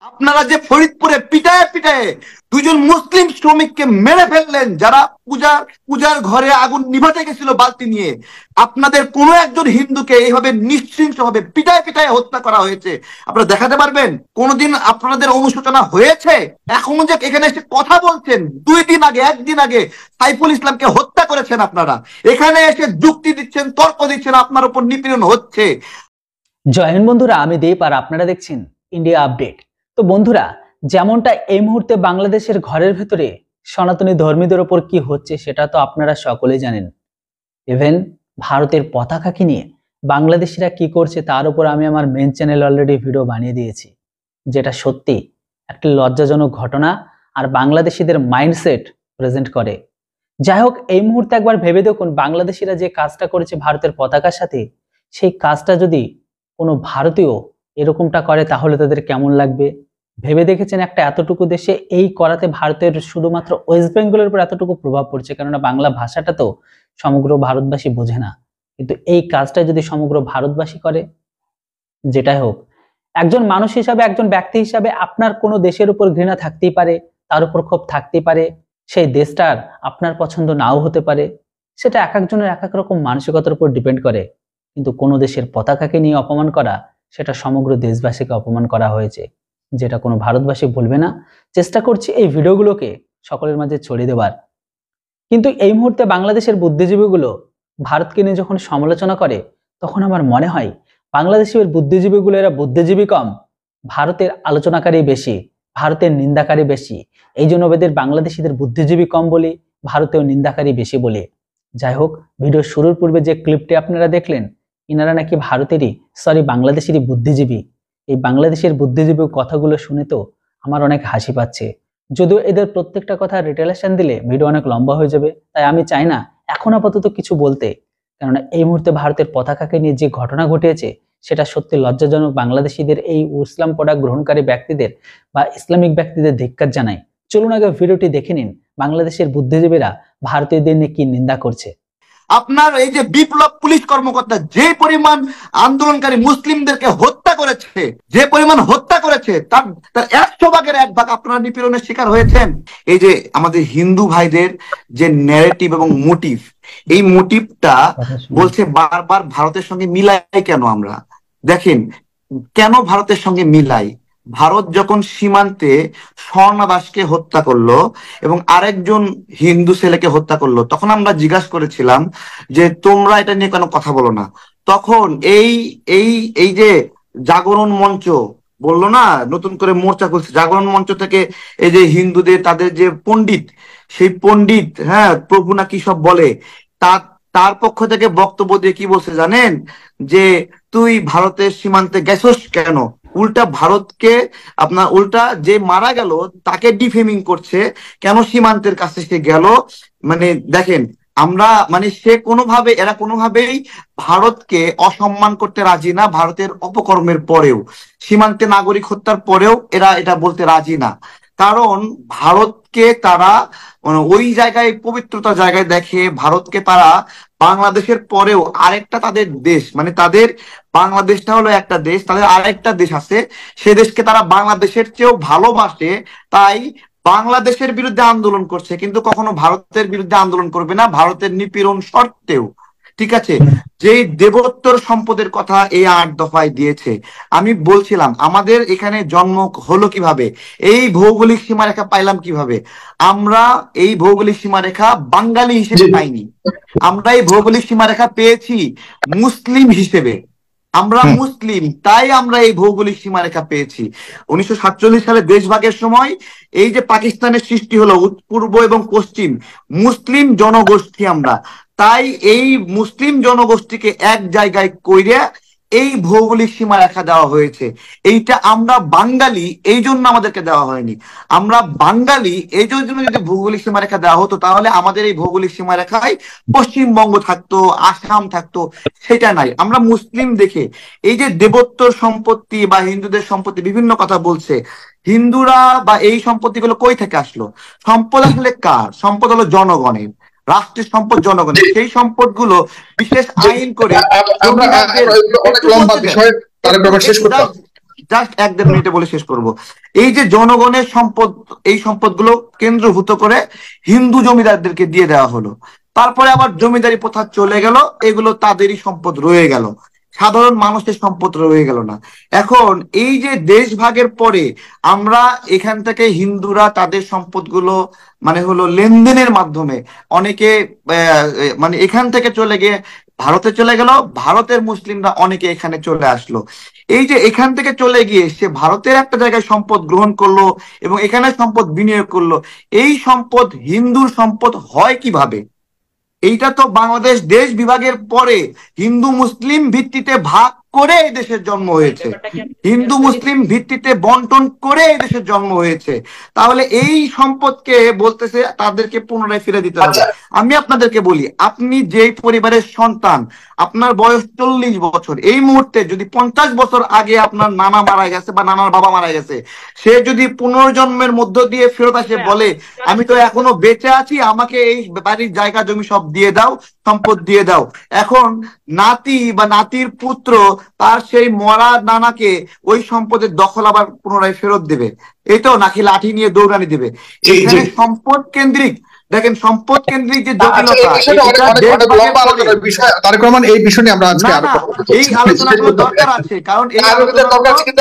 আপনারা যে ফরিদপুরে পিটায়ে পিটায়ে দুজন মুসলিম শ্রমিককে মেরে ফেললেন, যারা পূজার ঘরে আগুন নিভাতে গেছিল বালতি নিয়ে, আপনাদের কোন একজন হিন্দুকে এইভাবে নিঃশৃংস ভাবে পিটায়ে পিটায়ে হত্যা করা হয়েছে আপনারা দেখাতে পারবেন? কোনদিন আপনাদের অনুশোচনা হয়েছে? এখন যে এখানে এসে কথা বলছেন, 2 দিন আগে 1 দিন আগে সাইফুল ইসলামকে হত্যা করেছেন আপনারা, এখানে এসে যুক্তি দিচ্ছেন, তর্ক দিচ্ছেন, আপনার উপর নিপীড়ন হচ্ছে। জয় হিন্দ বন্ধুরা, আমি দীপ আর আপনারা দেখছেন ইন্ডিয়া আপডেট। তো বন্ধুরা, যেমনটা এই মুহূর্তে বাংলাদেশের ঘরের ভেতরে সনাতনী ধর্মীদের ওপর কি হচ্ছে সেটা তো আপনারা সকলেই জানেন। ইভেন ভারতের পতাকাকে নিয়ে বাংলাদেশিরা কি করছে তার উপর আমি আমার মেন চ্যানেল অলরেডি ভিডিও বানিয়ে দিয়েছি, যেটা সত্যি একটা লজ্জাজনক ঘটনা আর বাংলাদেশিদের মাইন্ডসেট প্রেজেন্ট করে। যাই হোক, এই মুহূর্তে একবার ভেবে দেখুন, বাংলাদেশিরা যে কাজটা করেছে ভারতের পতাকার সাথে, সেই কাজটা যদি কোনো ভারতীয় এরকমটা করে তাহলে তাদের কেমন লাগবে ভেবে দেখেছেন? একটা এতটুকু দেশে এই করাতে ভারতের শুধুমাত্র ওয়েস্ট বেঙ্গলের উপর এতটুকু প্রভাব পড়ছে, কেননা বাংলা ভাষাটা তো সমগ্র ভারতবাসী বোঝে না, কিন্তু এই কাজটা যদি সমগ্র ভারতবাসী করে, যেটাই হোক, একজন মানুষ হিসাবে, একজন ব্যক্তি হিসাবে আপনার কোনো দেশের উপর ঘৃণা থাকতেই পারে, তার উপর ক্ষোভ থাকতেই পারে, সেই দেশটার আপনার পছন্দ নাও হতে পারে, সেটা এক একজনের এক এক রকম মানসিকতার উপর ডিপেন্ড করে। কিন্তু কোনো দেশের পতাকাকে নিয়ে অপমান করা, সেটা সমগ্র দেশবাসীকে অপমান করা হয়েছে, যেটা কোনো ভারতবাসী বলবে না। চেষ্টা করছি এই ভিডিওগুলোকে সকলের মাঝে ছড়িয়ে দেওয়ার। কিন্তু এই মুহূর্তে বাংলাদেশের বুদ্ধিজীবীগুলো ভারতকে নিয়ে যখন সমালোচনা করে, তখন আমার মনে হয় বাংলাদেশের বুদ্ধিজীবীগুলো এরা বুদ্ধিজীবী কম, ভারতের আলোচনাকারী বেশি, ভারতের নিন্দাকারী বেশি। এই জন্য ওদের বাংলাদেশিদের বুদ্ধিজীবী কম বলে, ভারতেও নিন্দাকারী বেশি বলে। যাই হোক, ভিডিও শুরুর পূর্বে যে ক্লিপটি আপনারা দেখলেন, ইনারা নাকি বাংলাদেশেরই বুদ্ধিজীবী। এই বাংলাদেশের বুদ্ধিজীবী কথাগুলো শুনে তো আমার অনেক হাসি পাচ্ছে। যদিও এদের প্রত্যেকটা কথা রিটেলেশন দিলে ভিডিও অনেক লম্বা হয়ে যাবে, তাই আমি চাই না এখন আপাতত কিছু বলতে, কেননা এই মুহূর্তে ভারতের পতাকাকে নিয়ে যে ঘটনা ঘটেছে সেটা সত্যি লজ্জাজনক। বাংলাদেশিদের এই ইসলাম প্রোডাক্ট গ্রহণকারী ব্যক্তিদের বা ইসলামিক ব্যক্তিদের ধিক্কার জানাই। চলুন আগে ভিডিওটি দেখে নিন বাংলাদেশের বুদ্ধিজীবীরা ভারতীয়দের নিয়ে কি নিন্দা করছে। আপনার এই যে বিপ্লব পুলিশ কর্মকর্তা যে পরিমাণ আন্দোলনকারী মুসলিমদেরকে হত্যা করেছে, যে পরিমাণ হত্যা করেছে, তার 100 ভাগের 1 ভাগ আপনারা নিপীড়নের শিকার হয়েছেন। এই যে আমাদের হিন্দু ভাইদের যে ন্যারেটিভ এবং মোটিভ, এই মোটিভটা বলছে বারবার ভারতের সঙ্গে মিলাই কেন আমরা। দেখেন কেন ভারতের সঙ্গে মিলাই। ভারত যখন সীমান্তে স্বর্ণা দাসকে হত্যা করলো এবং আরেকজন হিন্দু ছেলেকে হত্যা করলো, তখন আমরা জিজ্ঞাসা করেছিলাম যে তোমরা এটা নিয়ে কেন কথা বলো না। তখন এই এই এই যে জাগরণ মঞ্চ বললো না, নতুন করে মোর্চা খুলছে, জাগরণ মঞ্চ থেকে এই যে হিন্দুদের তাদের যে পণ্ডিত, সেই পণ্ডিত, হ্যাঁ প্রভু না কি সব বলে, তার পক্ষ থেকে বক্তব্য দিয়ে কি বলছে জানেন? যে তুই ভারতের সীমান্তে গেছস কেন? উল্টা ভারতকে উল্টা যে মারা গেল তাকে ডিফেমিং করছে, কেন সীমান্তের কাছে সে গেল। মানে দেখেন, আমরা এরা কোনোভাবেই ভারতকে অসম্মান করতে রাজি না। ভারতের অপকর্মের পরেও, সীমান্তে নাগরিক হত্যার পরেও এরা এটা বলতে রাজি না, কারণ ভারতকে তারা ওই জায়গায় পবিত্রতা জায়গায় দেখে। ভারতকে তারা বাংলাদেশের পরেও আরেকটা তাদের দেশ, মানে তাদের বাংলাদেশটা হলো একটা দেশ, তাদের আরেকটা দেশ আছে, সে দেশকে তারা বাংলাদেশের চেয়েও ভালোবাসে। তাই বাংলাদেশের বিরুদ্ধে আন্দোলন করছে, কিন্তু কখনো ভারতের বিরুদ্ধে আন্দোলন করবে না, ভারতের নিপীড়ন সত্ত্বেও। ঠিক আছে, যে দেবোত্তর সম্পদের কথা এই 8 দফায় দিয়েছে, আমি বলছিলাম আমাদের এখানে জন্ম হলো কিভাবে, এই ভৌগোলিক সীমারেখা পাইলাম কিভাবে? আমরা এই ভৌগোলিক সীমারেখা বাঙালি হিসেবে পাইনি, আমরা এই ভৌগোলিক সীমারেখা পেয়েছি মুসলিম হিসেবে। আমরা মুসলিম, তাই আমরা এই ভৌগোলিক সীমারেখা পেয়েছি। 1947 সালে দেশভাগের সময় এই যে পাকিস্তানের সৃষ্টি হলো, পূর্ব এবং পশ্চিম মুসলিম জনগোষ্ঠী আমরা, তাই এই মুসলিম জনগোষ্ঠীকে এক জায়গায় কইরে এই ভৌগোলিক সীমারেখা দেওয়া হয়েছে। এইটা আমরা বাঙালি এই জন্য আমাদেরকে দেওয়া হয়নি। আমরা বাঙালি এই জন্য, যদি ভৌগোলিক সীমারেখা দেওয়া হতো তাহলে আমাদের এই ভৌগোলিক সীমারেখায় পশ্চিমবঙ্গ থাকতো, আসাম থাকতো, সেটা নাই। আমরা মুসলিম দেখে এই যে দেবোত্তর সম্পত্তি বা হিন্দুদের সম্পত্তি বিভিন্ন কথা বলছে, হিন্দুরা বা এই সম্পত্তিগুলো কই থেকে আসলো? সম্পদ আসলে কার? সম্পদ হলো জনগণের, রাষ্ট্রের সম্পদ জনগণের। সেই সম্পদ গুলো বিশেষ আইন করে জাস্ট 1-1.5 মিনিটে বলে শেষ করবো। এই যে জনগণের সম্পদ, এই সম্পদগুলো কেন্দ্রভূত করে হিন্দু জমিদারদেরকে দিয়ে দেওয়া হলো। তারপরে আবার জমিদারি প্রথা চলে গেল, এগুলো তাদেরই সম্পদ রয়ে গেল, সাধারণ মানুষের সম্পদ রয়ে গেল না। এখন এই যে দেশ ভাগের পরে আমরা এখান থেকে হিন্দুরা তাদের সম্পদগুলো মানে হলো লেনদেনের মাধ্যমে অনেকে মানে এখান থেকে চলে গিয়ে ভারতে চলে গেল, ভারতের মুসলিমরা অনেকে এখানে চলে আসলো। এই যে এখান থেকে চলে গিয়ে সে ভারতের একটা জায়গায় সম্পদ গ্রহণ করলো এবং এখানে সম্পদ বিনিয়োগ করলো, এই সম্পদ হিন্দুর সম্পদ হয় কিভাবে? এইটা তো বাংলাদেশ দেশ বিভাগের পরে হিন্দু মুসলিম ভিত্তিতে ভাগ করে এই দেশের জন্ম হয়েছে, হিন্দু মুসলিম ভিত্তিতে বন্টন করে এই দেশের জন্ম হয়েছে। তাহলে এই সম্পদকে বলতেছে তাদেরকে পুনরায় ফিরে দিতে হবে। আমি আপনাদেরকে বলি, আপনি যেই পরিবারের সন্তান, আপনার বয়স 40 বছর, এই মুহূর্তে যদি 50 বছর আগে আপনার নানা মারা গেছে বা নানার বাবা মারা গেছে, সে যদি পুনর্জন্মের মধ্য দিয়ে ফেরত আসে বলে আমি তো এখনো বেঁচে আছি, আমাকে এই বাড়ির জায়গা জমি সব দিয়ে দাও, সম্পদ দিয়ে দাও, এখন নাতি বা নাতির পুত্র তার সেই মরা নানাকে ওই সম্পদের দখল আবার পুনরায় ফেরত দেবে, এই তো নাকি লাঠি নিয়ে দৌড়ানি দেবে? এখানে সম্পদ কেন্দ্রিক, দেখেন সম্পদ কেন্দ্রিক যে জটিলতা, এই বিষয় নিয়ে আমরা আজকে এই আলোচনাগুলো দরকার আছে, কারণ এই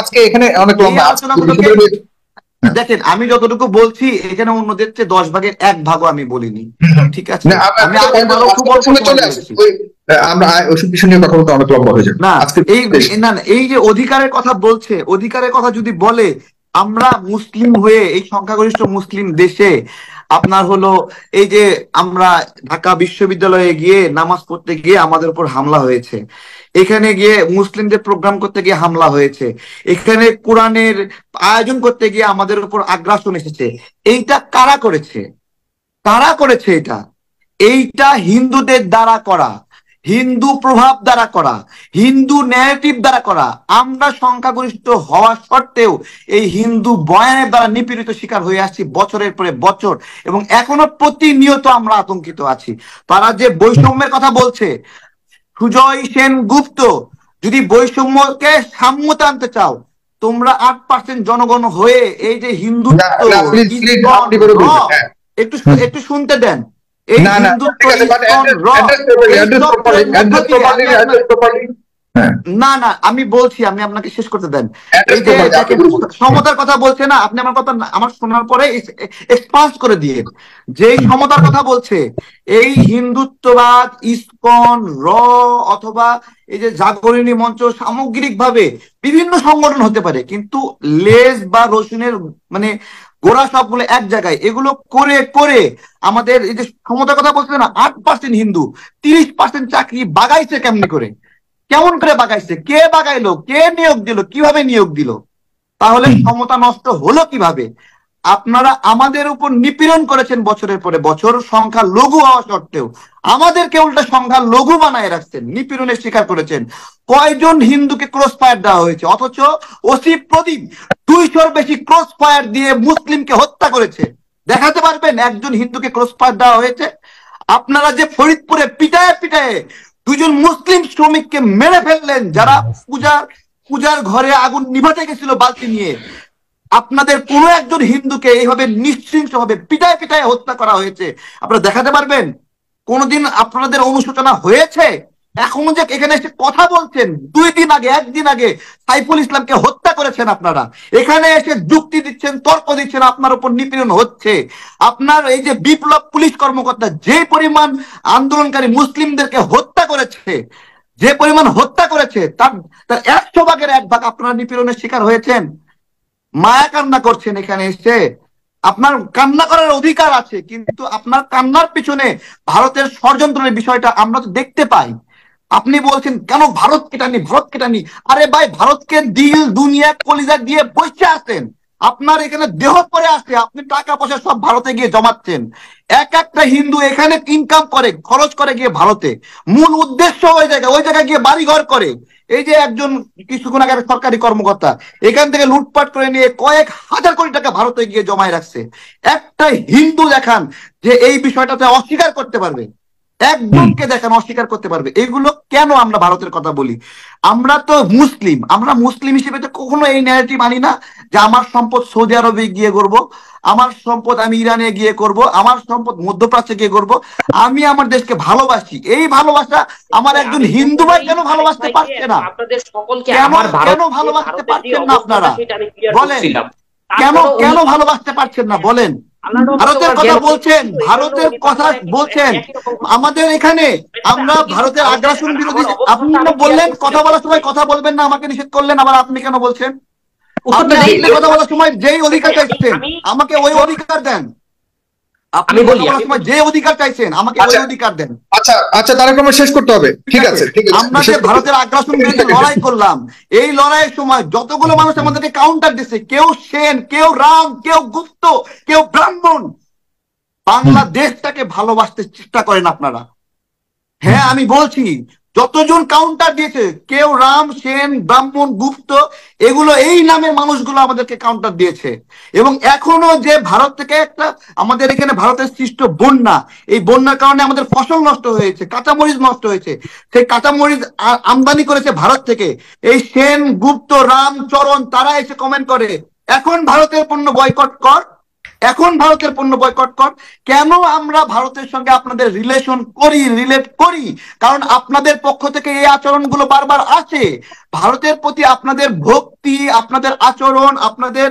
আজকে এখানে অনেক লম্বা দেখেন আমি যতটুকু বলছি এখানে অন্যদের চেয়ে 10 ভাগের 1 ভাগও আমি বলিনি, ঠিক আছে? আমি আমরা ওইসব বিষয় নিয়ে কথা বলতে অনেক লম্বা হয়ে যাবে না। এই যে অধিকারের কথা বলছে, অধিকারের কথা যদি বলে, আমরা মুসলিম হয়ে এই সংখ্যাগরিষ্ঠ মুসলিম দেশে আপনার হলো এই যে আমরা ঢাকা বিশ্ববিদ্যালয়ে গিয়ে নামাজ পড়তে গিয়ে আমাদের উপর হামলা হয়েছে, এখানে গিয়ে মুসলিমদের প্রোগ্রাম করতে গিয়ে হামলা হয়েছে, এখানে কোরআনের আয়োজন করতে গিয়ে আমাদের উপর আগ্রাসন এসেছে। এইটা কারা করেছে? কারা করেছে এটা? এইটা হিন্দুদের দ্বারা করা, হিন্দু প্রভাব দ্বারা করা, হিন্দু ন্যারেটিভ দ্বারা করা। আমরা সংখ্যাগরিষ্ঠ হওয়া সত্ত্বেও এই হিন্দু বয়ানের দ্বারা নিপীড়িত শিকার হয়ে আসছি বছরের পরে বছর, এবং এখনো প্রতিনিয়ত আমরা আতঙ্কিত আছি। তারা যে বৈষম্যের কথা বলছে, সুজয় সেনগুপ্ত, যদি বৈষম্যকে সাম্যতা আনতে চাও, তোমরা 8% জনগণ হয়ে এই যে হিন্দুত্ব, একটু শুনতে দেন, এই হিন্দুত্ব না না আমি বলছি, আমি আপনাকে শেষ করতে দেন। এই যে সমতার কথা বলছে না, আপনি আমার কথা আমার শোনার পরে এক্সপান্স করে দিয়ে, যে সমতার কথা বলছে, এই হিন্দুত্ববাদ ইসকন অথবা এই যে জাগরণী মঞ্চ সামগ্রিকভাবে বিভিন্ন সংগঠন হতে পারে, কিন্তু লেজ বা রসুনের মানে গোড়া সবগুলো এক জায়গায়, এগুলো করে করে আমাদের এই যে ক্ষমতার কথা বলছে না, 8% হিন্দু 30% চাকরি বাগাইছে কেমনি করে, কেমন করে বাগাইছে, কে বাগাইলো, কে নিয়োগ দিল, কিভাবে নিয়োগ দিল? তাহলে ক্ষমতা নষ্ট হলো কিভাবে? আপনারা আমাদের উপর নিপীড়ন করেছেন বছরের পরে বছর, সংখ্যা লঘু হওয়া সত্ত্বেও আমাদেরকে উল্টা সংখ্যা লঘু বানায় রাখছেন, নিপীড়নের শিকার করেছেন। কয়জন হিন্দুকে ক্রস ফায়ার দেওয়া হয়েছে, অথচ ওসি প্রদীপ 200-র বেশি ক্রস ফায়ার দিয়ে মুসলিমকে হত্যা করেছে। দেখাতে পারবেন একজন হিন্দুকে ক্রস ফায়ার দেওয়া হয়েছে? আপনারা যে ফরিদপুরে পিটায় পিটায় 2জন মুসলিম শ্রমিককে মেরে ফেললেন, যারা পূজার ঘরে আগুন নিভাতে গেছিল বালতি নিয়ে, আপনাদের কোনো একজন হিন্দুকে এইভাবে নিশ্চিন্ত ভাবে পিটায় পিটায় হত্যা করা হয়েছে, আপনারা দেখাতে পারবেন? কোনদিন আপনাদের অনুশোচনা হয়েছে? এখন যে এখানে এসে কথা বলছেন, 2 দিন আগে 1 দিন আগে সাইফুল ইসলামকে হত্যা করেছেন আপনারা, এখানে এসে যুক্তি দিচ্ছেন, তর্ক দিচ্ছেন, আপনার উপর নিপীড়ন হচ্ছে। আপনার এই যে বিপ্লব পুলিশ কর্মকর্তা যে পরিমাণ আন্দোলনকারী মুসলিমদেরকে হত্যা করেছে, যে পরিমাণ হত্যা করেছে, তার 100 ভাগের 1 ভাগ আপনারা নিপীড়নের শিকার হয়েছেন। মায়া কান্না করছেন এখানে এসে, আপনার কান্না করার অধিকার আছে, কিন্তু আপনার কান্নার পিছনে ভারতের ষড়যন্ত্রের বিষয়টা আমরা তো দেখতে পাই। আপনি বলছেন কেন ভারতকে টানি, ভারতকে টানি। আরে ভাই, ভারতকে দিল দুনিয়া কলিজা দিয়ে বসে আছেন, আপনার এখানে দেহ পরে আসে, আপনি টাকা পয়সা সব ভারতে গিয়ে জমাচ্ছেন। একটা হিন্দু এখানে ইনকাম করে, খরচ করে গিয়ে ভারতে, মূল উদ্দেশ্য ওই জায়গায় গিয়ে বাড়িঘর করে। এই যে একজন কিছুক্ষণ আগে সরকারি কর্মকর্তা এখান থেকে লুটপাট করে নিয়ে কয়েক হাজার কোটি টাকা ভারতে গিয়ে জমায় রাখছে। একটা হিন্দু দেখান যে এই বিষয়টাতে অস্বীকার করতে পারবে। একজনকে দেখেন অস্বীকার করতে পারবে। এগুলো কেন আমরা ভারতের কথা বলি? আমরা তো মুসলিম, আমরা মুসলিম হিসেবে তো কখনো এই ন্যারেটিভ আনি না যে আমার সম্পদ সৌদি আরবে গিয়ে করব, আমার সম্পদ আমি ইরানে গিয়ে করব, আমার সম্পদ মধ্যপ্রাচ্যে গিয়ে করব। আমি আমার দেশকে ভালোবাসি। এই ভালোবাসা আমার একজন হিন্দু ভাই কেন ভালোবাসতে পারছে না? আপনাদের সকলকে কেন আমার কেন ভালোবাসতে পারছেন না আপনারা? বলেন কেন তারপরেও কেন উনি ভালোবাসতে পারছেন না? বলেন। ভারতের কথা বলছেন, ভারতের কথা বলছেন। আমাদের এখানে আমরা ভারতের আগ্রাসন বিরোধী, আপনি বললেন কথা বলার সময় কথা বলবেন না, আমাকে নিষেধ করলেন, আবার আপনি কেন বলছেন? আপনি কথা বলার সময় যেই অধিকার চাইছেন আমাকে ওই অধিকার দেন। আপনি কথা বলার সময় যে অধিকার চাইছেন আমাকে ওই অধিকার দেন। আচ্ছা আচ্ছা, তারেক রহমান, শেষ করতে হবে। ঠিক আছে, ঠিক আছে। আমরা যে ভারতের আগ্রাসন বিরুদ্ধে লড়াই করলাম, এই লড়াইয়ের সময় যতগুলো মানুষ আমাদেরকে কাউন্টার দিচ্ছে, কেউ সেন, কেউ রাম, কেউ গুপ্ত, কেউ ব্রাহ্মণ, বাংলাদেশটাকে ভালোবাসতে চেষ্টা করেন আপনারা। হ্যাঁ, আমি বলছি যতজন কাউন্টার দিয়েছে, কেউ রাম, সেন, ব্রাহ্মণ, গুপ্ত, এগুলো এই নামের মানুষগুলো আমাদেরকে কাউন্টার দিয়েছে। এবং এখনো যে ভারত থেকে একটা আমাদের এখানে ভারতের সৃষ্ট বন্যা, এই বন্যার কারণে আমাদের ফসল নষ্ট হয়েছে, কাঁচামরিচ নষ্ট হয়েছে, সেই কাঁচামরিচ আমদানি করেছে ভারত থেকে। এই সেন, গুপ্ত, রাম, চরণ তারা এসে কমেন্ট করে এখন ভারতের পণ্য বয়কট কর, এখন ভারতের পণ্য বয়কট কর। কেন আমরা ভারতের সঙ্গে আপনাদের রিলেট করি? কারণ আপনাদের পক্ষ থেকে এই আচরণগুলো বারবার আছে। ভারতের প্রতি আপনাদের ভক্তি, আপনাদের আচরণ, আপনাদের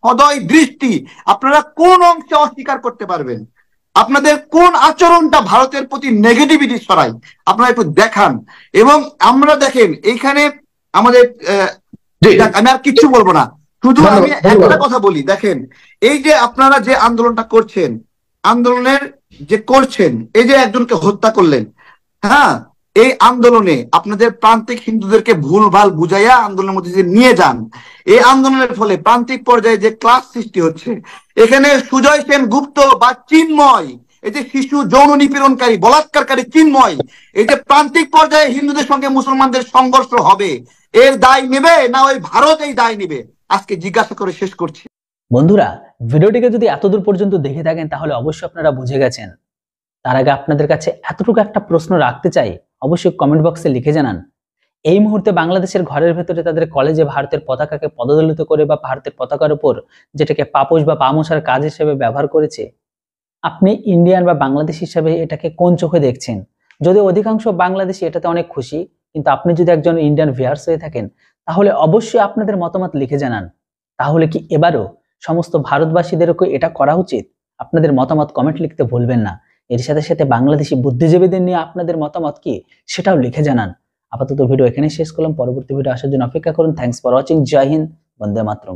সদয় দৃষ্টি, আপনারা কোন অংশে অস্বীকার করতে পারবেন? আপনাদের কোন আচরণটা ভারতের প্রতি নেগেটিভিটি ছড়ায় আপনারা একটু দেখান। এবং আমরা দেখেন এইখানে আমাদের আমি আর কিচ্ছু বলবো না, শুধু আমি একটা কথা বলি। দেখেন, এই যে আপনারা যে আন্দোলনটা করছেন, আন্দোলনের যে করছেন, এই যে একজনকে হত্যা করলেন, হ্যাঁ, এই আন্দোলনে আপনাদের প্রান্তিক হিন্দুদেরকে ভুলভাল বুঝাইয়া আন্দোলনের মধ্যে যে নিয়ে যান, এই আন্দোলনের ফলে প্রান্তিক পর্যায়ে যে ক্লাস সৃষ্টি হচ্ছে, এখানে সুজয় সেন গুপ্ত বা চিন্ময়, এই যে শিশু যৌন নিপীড়নকারী, বলাৎকারকারী চিন্ময়, এই যে প্রান্তিক পর্যায়ে হিন্দুদের সঙ্গে মুসলমানদের সংঘর্ষ হবে, এর দায় নেবে না ওই ভারত এই দায় নেবে? আজকে জিজ্ঞাসা করে শেষ করছি। বন্ধুরা, ভিডিওটিকে যদি এতদূর পর্যন্ত দেখে থাকেন তাহলে অবশ্যই আপনারা বুঝে গেছেন। তার আগে আপনাদের কাছে এতটুকু একটা প্রশ্ন রাখতে চাই, অবশ্যই কমেন্ট বক্সে লিখে জানান। এই মুহূর্তে বাংলাদেশের ঘরের ভেতরে তাদের কলেজে ভারতের পতাকাকে পদদলিত করে বা ভারতের পতাকার উপর যেটাকে পাপোশ বা পামোশার কাজ হিসেবে ব্যবহার করেছে, আপনি ইন্ডিয়ান বা বাংলাদেশ হিসেবে এটাকে কোন চোখে দেখছেন? যদি অধিকাংশ বাংলাদেশি এটাতে অনেক খুশি, কিন্তু আপনি যদি একজন ইন্ডিয়ান ভিউয়ার্স হয়ে থাকেন তাহলে অবশ্যই আপনাদের মতামত লিখে জানান। তাহলে কি এবারও সমস্ত ভারতবাসীদেরকে এটা করা উচিত? আপনাদের মতামত কমেন্ট লিখতে ভুলবেন না। এর সাথে সাথে বাংলাদেশি বুদ্ধিজীবীদের নিয়ে আপনাদের মতামত কি সেটাও লিখে জানান। আপাতত ভিডিও এখানে শেষ করলাম, পরবর্তী ভিডিও আসার জন্য অপেক্ষা করুন। Thanks for watching. জয় হিন্দ, বন্দে মাতরম।